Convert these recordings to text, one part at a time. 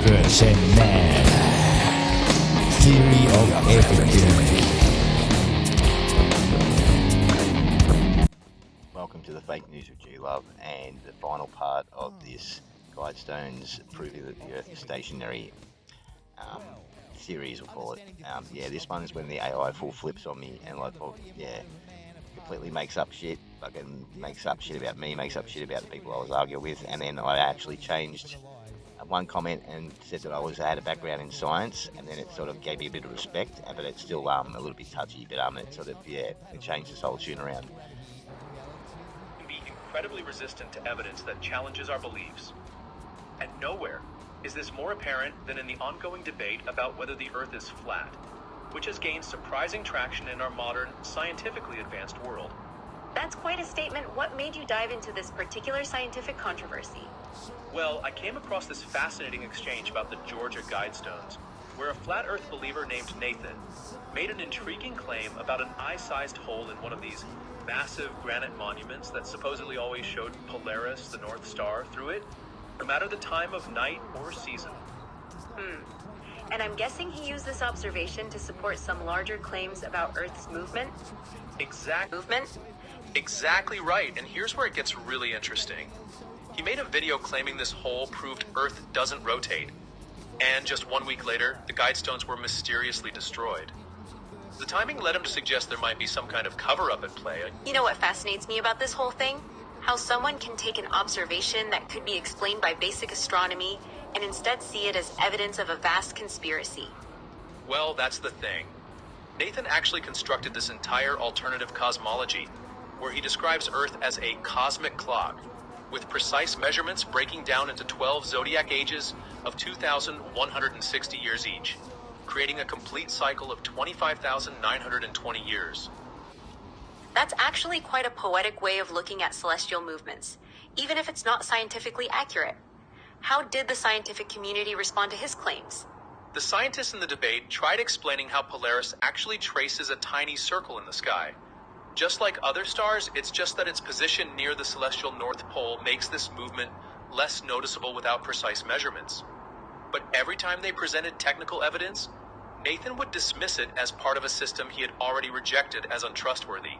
universe and man. Theory of everything. Welcome to the fake news of G-Luv and the final part of this Guidestones proving that the Earth is stationary series, we'll call it. This one is when the AI full flips on me and completely makes up shit. Fucking makes up shit about me, makes up shit about the people I was arguing with, and then I actually changed one comment and said that I had a background in science, and then it sort of gave me a bit of respect, but it's still a little bit touchy, but it changed this whole tune around. Be incredibly resistant to evidence that challenges our beliefs. And nowhere is this more apparent than in the ongoing debate about whether the Earth is flat, which has gained surprising traction in our modern, scientifically advanced world. That's quite a statement. What made you dive into this particular scientific controversy? Well, I came across this fascinating exchange about the Georgia Guidestones, where a flat Earth believer named Nathan made an intriguing claim about an eye-sized hole in one of these massive granite monuments that supposedly always showed Polaris, the North Star, through it, no matter the time of night or season. And I'm guessing he used this observation to support some larger claims about Earth's movement? Exactly right, and here's where it gets really interesting. He made a video claiming this hole proved Earth doesn't rotate, and just 1 week later, the Guidestones were mysteriously destroyed. The timing led him to suggest there might be some kind of cover-up at play. You know what fascinates me about this whole thing? How someone can take an observation that could be explained by basic astronomy and instead see it as evidence of a vast conspiracy. Well, that's the thing. Nathan actually constructed this entire alternative cosmology, where he describes Earth as a cosmic clock, with precise measurements breaking down into 12 zodiac ages of 2,160 years each, creating a complete cycle of 25,920 years. That's actually quite a poetic way of looking at celestial movements, even if it's not scientifically accurate. How did the scientific community respond to his claims? The scientists in the debate tried explaining how Polaris actually traces a tiny circle in the sky. Just like other stars, it's just that its position near the celestial North Pole makes this movement less noticeable without precise measurements. But every time they presented technical evidence, Nathan would dismiss it as part of a system he had already rejected as untrustworthy.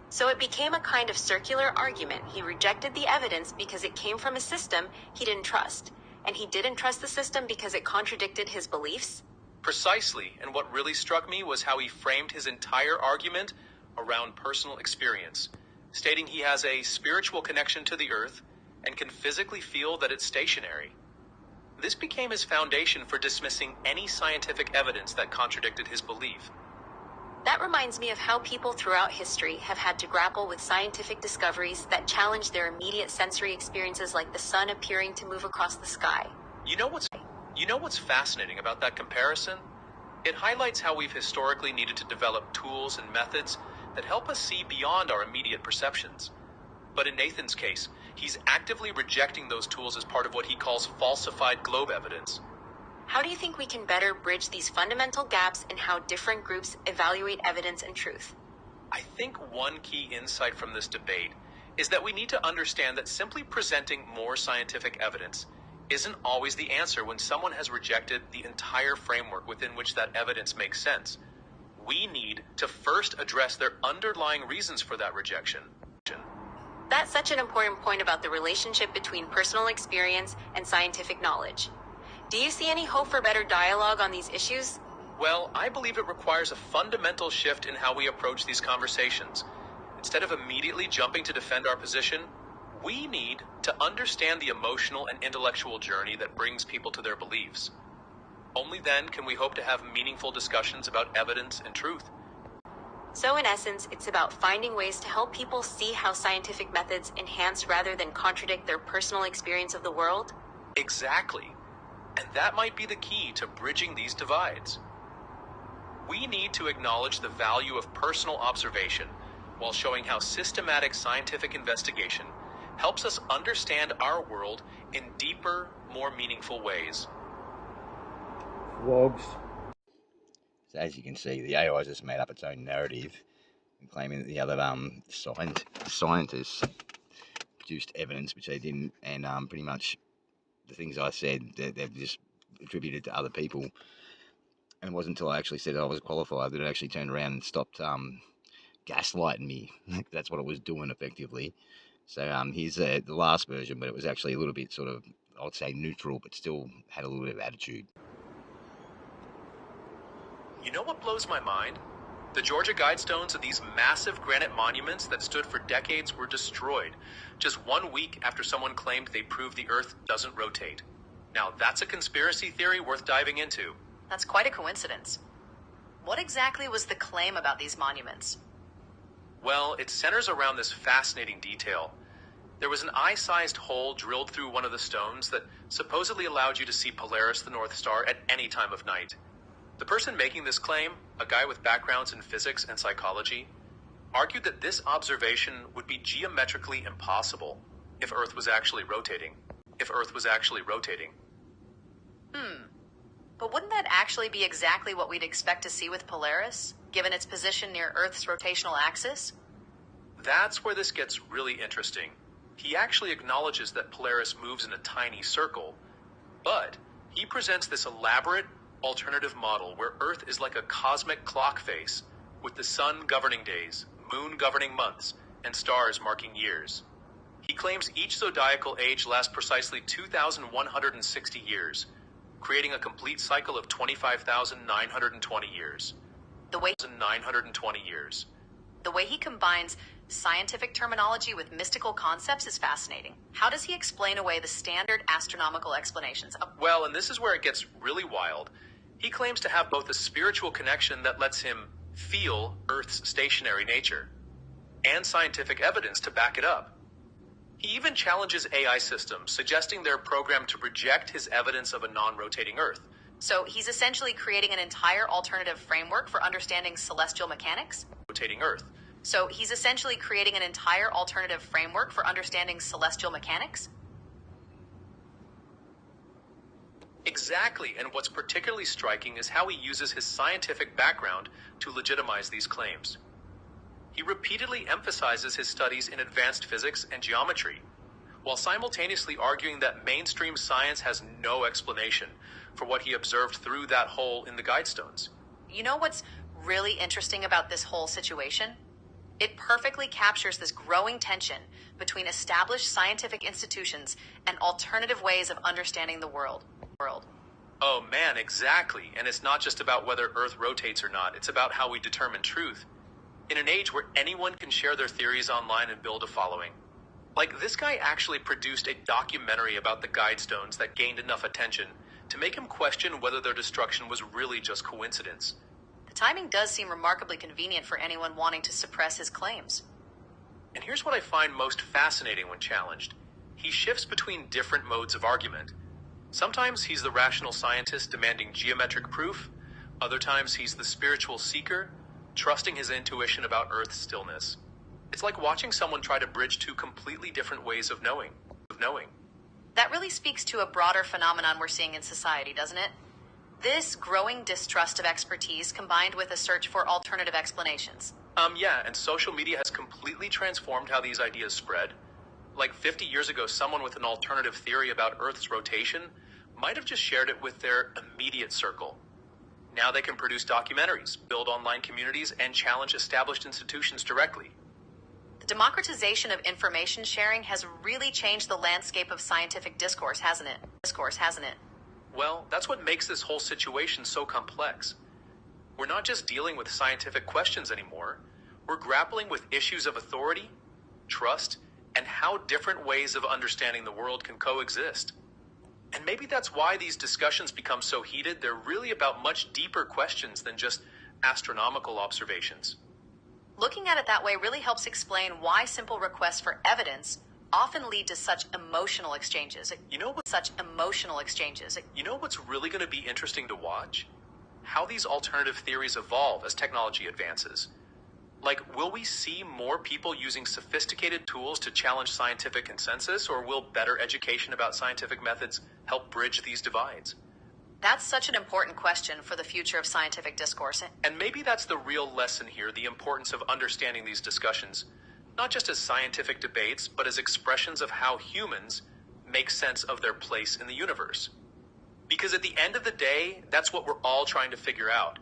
So it became a kind of circular argument. He rejected the evidence because it came from a system he didn't trust, and he didn't trust the system because it contradicted his beliefs? Precisely, and what really struck me was how he framed his entire argument around personal experience, stating he has a spiritual connection to the Earth and can physically feel that it's stationary. This became his foundation for dismissing any scientific evidence that contradicted his belief. That reminds me of how people throughout history have had to grapple with scientific discoveries that challenge their immediate sensory experiences, like the sun appearing to move across the sky. You know what's fascinating about that comparison? It highlights how we've historically needed to develop tools and methods that help us see beyond our immediate perceptions. But in Nathan's case, he's actively rejecting those tools as part of what he calls falsified globe evidence. How do you think we can better bridge these fundamental gaps in how different groups evaluate evidence and truth? I think one key insight from this debate is that we need to understand that simply presenting more scientific evidence isn't always the answer when someone has rejected the entire framework within which that evidence makes sense. We need to first address their underlying reasons for that rejection. That's such an important point about the relationship between personal experience and scientific knowledge. Do you see any hope for better dialogue on these issues? Well, I believe it requires a fundamental shift in how we approach these conversations. Instead of immediately jumping to defend our position, we need to understand the emotional and intellectual journey that brings people to their beliefs. Only then can we hope to have meaningful discussions about evidence and truth. So in essence, it's about finding ways to help people see how scientific methods enhance rather than contradict their personal experience of the world? Exactly. And that might be the key to bridging these divides. We need to acknowledge the value of personal observation while showing how systematic scientific investigation helps us understand our world in deeper, more meaningful ways. Vlogs. So as you can see, the AI just made up its own narrative and claiming that the other scientists produced evidence which they didn't, and pretty much the things I said, they've just attributed to other people. And it wasn't until I actually said I was qualified that it actually turned around and stopped gaslighting me. That's what it was doing effectively. So here's the last version, but it was actually a little bit sort of, I would say, neutral, but still had a little bit of attitude. You know what blows my mind? The Georgia Guidestones are these massive granite monuments that stood for decades were destroyed just 1 week after someone claimed they proved the Earth doesn't rotate. Now that's a conspiracy theory worth diving into. That's quite a coincidence. What exactly was the claim about these monuments? Well, it centers around this fascinating detail. There was an eye-sized hole drilled through one of the stones that supposedly allowed you to see Polaris, the North Star, at any time of night. The person making this claim, a guy with backgrounds in physics and psychology, argued that this observation would be geometrically impossible if Earth was actually rotating. But wouldn't that actually be exactly what we'd expect to see with Polaris, given its position near Earth's rotational axis? That's where this gets really interesting. He actually acknowledges that Polaris moves in a tiny circle, but he presents this elaborate alternative model where Earth is like a cosmic clock face, with the sun governing days, moon governing months, and stars marking years. He claims each zodiacal age lasts precisely 2,160 years, creating a complete cycle of 25,920 years. The way he combines scientific terminology with mystical concepts is fascinating. How does he explain away the standard astronomical explanations of... Well, and this is where it gets really wild. He claims to have both a spiritual connection that lets him feel Earth's stationary nature, and scientific evidence to back it up. He even challenges AI systems, suggesting they're programmed to reject his evidence of a non-rotating Earth. So he's essentially creating an entire alternative framework for understanding celestial mechanics? Rotating Earth. So he's essentially creating an entire alternative framework for understanding celestial mechanics? Exactly, and what's particularly striking is how he uses his scientific background to legitimize these claims. He repeatedly emphasizes his studies in advanced physics and geometry, while simultaneously arguing that mainstream science has no explanation for what he observed through that hole in the Guidestones. You know what's really interesting about this whole situation? It perfectly captures this growing tension between established scientific institutions and alternative ways of understanding the world. Oh man, exactly. And it's not just about whether Earth rotates or not. It's about how we determine truth. In an age where anyone can share their theories online and build a following. Like, this guy actually produced a documentary about the Guidestones that gained enough attention to make him question whether their destruction was really just coincidence. The timing does seem remarkably convenient for anyone wanting to suppress his claims. And here's what I find most fascinating when challenged. He shifts between different modes of argument. Sometimes he's the rational scientist demanding geometric proof. Other times he's the spiritual seeker, trusting his intuition about Earth's stillness. It's like watching someone try to bridge two completely different ways of knowing. That really speaks to a broader phenomenon we're seeing in society, doesn't it? This growing distrust of expertise combined with a search for alternative explanations. Yeah, and social media has completely transformed how these ideas spread. Like 50 years ago, someone with an alternative theory about Earth's rotation might have just shared it with their immediate circle. Now they can produce documentaries, build online communities, and challenge established institutions directly. The democratization of information sharing has really changed the landscape of scientific discourse, hasn't it? Well, that's what makes this whole situation so complex. We're not just dealing with scientific questions anymore. We're grappling with issues of authority, trust, and how different ways of understanding the world can coexist. And maybe that's why these discussions become so heated. They're really about much deeper questions than just astronomical observations. Looking at it that way really helps explain why simple requests for evidence often lead to such emotional exchanges. You know what's really going to be interesting to watch? How these alternative theories evolve as technology advances. Like, will we see more people using sophisticated tools to challenge scientific consensus, or will better education about scientific methods help bridge these divides? That's such an important question for the future of scientific discourse. And maybe that's the real lesson here, the importance of understanding these discussions, not just as scientific debates, but as expressions of how humans make sense of their place in the universe. Because at the end of the day, that's what we're all trying to figure out.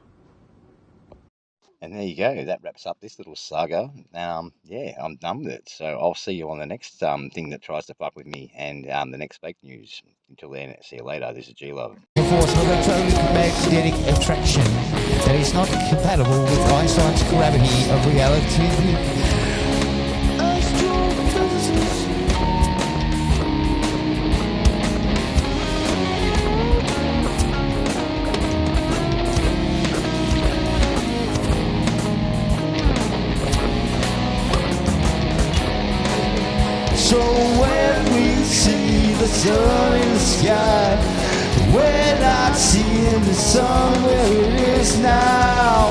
And there you go. That wraps up this little saga. Yeah, I'm done with it. So I'll see you on the next thing that tries to fuck with me and the next fake news. Until then, see you later. This is G-Luv. Force of electromagnetic attraction that is not compatible with Einstein's gravity of reality. So when we see the sun in the sky, we're not seeing the sun where it is now.